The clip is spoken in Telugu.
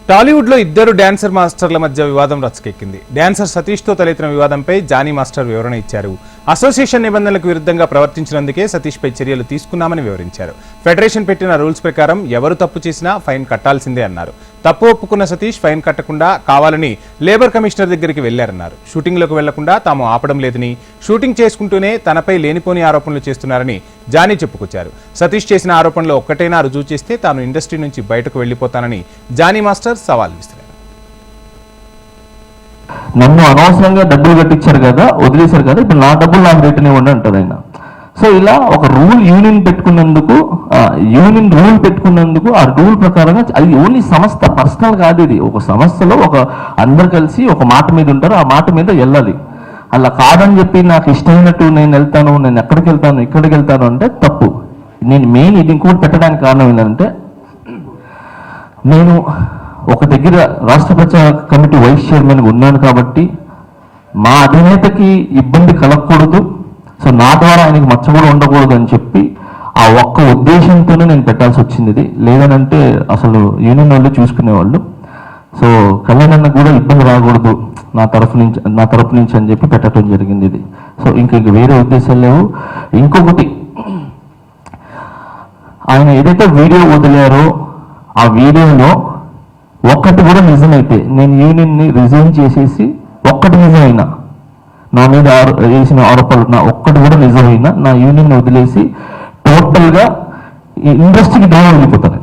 టాలీవుడ్లో ఇద్దరు డాన్సర్ మాస్టర్ల మధ్య వివాదం రచ్చకెక్కింది. డాన్సర్ సతీష్తో తలెత్తిన వివాదంపై జానీ మాస్టర్ వివరణ ఇచ్చారు. అసోసియేషన్ నిబంధనలకు విరుద్ధంగా ప్రవర్తించినందుకే సతీష్పై చర్యలు తీసుకున్నామని వివరించారు. ఫెడరేషన్ పెట్టిన రూల్స్ ప్రకారం ఎవరు తప్పు చేసినా ఫైన్ కట్టాల్సిందే అన్నారు. తప్పు ఒప్పుకున్న సతీష్ ఫైన్ కట్టకుండా కావాలని లేబర్ కమిషనర్ దగ్గరికి వెళ్లారన్నారు. షూటింగ్లోకి వెళ్లకుండా తాము ఆపడం లేదని, షూటింగ్ చేసుకుంటూనే తనపై లేనిపోని ఆరోపణలు చేస్తున్నారని జానీ చెప్పుకొచ్చారు. సతీష్ చేసిన ఆరోపణలు ఒక్కటైనా రుజువు చేస్తే తాను ఇండస్ట్రీ నుంచి బయటకు వెళ్లిపోతానని జానీ మాస్టర్ సవాల్ విసిరారు. నన్ను అనవసరంగా డబ్బులు కట్టించారు కదా, వదిలేశారు కదా, ఇప్పుడు నా డబ్బులు నాకు రిటర్న్ ఇవ్వండి అంటారు ఆయన. సో ఇలా ఒక యూనియన్ రూల్ పెట్టుకున్నందుకు ఆ రూల్ ప్రకారంగా అది ఓన్లీ సంస్థ పర్సనల్ కాదు, ఇది ఒక సంస్థలో అందరు కలిసి ఒక మాట మీద ఉంటారు, ఆ మాట మీద వెళ్ళాలి. అలా కాదని చెప్పి నాకు ఇష్టమైనట్టు నేను వెళ్తాను, నేను ఇక్కడికి వెళ్తాను అంటే తప్పు. నేను మెయిన్ ఇది ఇంకోటి పెట్టడానికి కారణం ఏంటంటే, నేను ఒక దగ్గర రాష్ట్ర ప్రచార కమిటీ వైస్ చైర్మన్ ఉన్నాను కాబట్టి మా అధినేతకి ఇబ్బంది కలగకూడదు, సో నా ద్వారా ఆయనకి మచ్చ కూడా ఉండకూడదు అని చెప్పి ఆ ఒక్క ఉద్దేశంతోనే నేను పెట్టాల్సి వచ్చింది. ఇది లేదనంటే అసలు యూనియన్ వాళ్ళు చూసుకునేవాళ్ళు. సో కళ్యాణ్ కూడా ఇబ్బంది రాకూడదు నా తరఫు నుంచి అని చెప్పి పెట్టడం జరిగింది ఇది. సో ఇంక వేరే ఉద్దేశాలు లేవు. ఇంకొకటి, ఆయన ఏదైతే వీడియో వదిలారో ఆ వీడియోలో ఒక్కటి కూడా నిజమైతే నేను యూనియన్ని రిజైన్ చేసేసి, ఒక్కటి నిజమైనా నా మీద వేసిన ఆరోపణలు ఒక్కటి కూడా నిజమైనా నా యూనియన్ వదిలేసి టోటల్గా ఇండస్ట్రీకి దూరం వెళ్ళిపోతాను.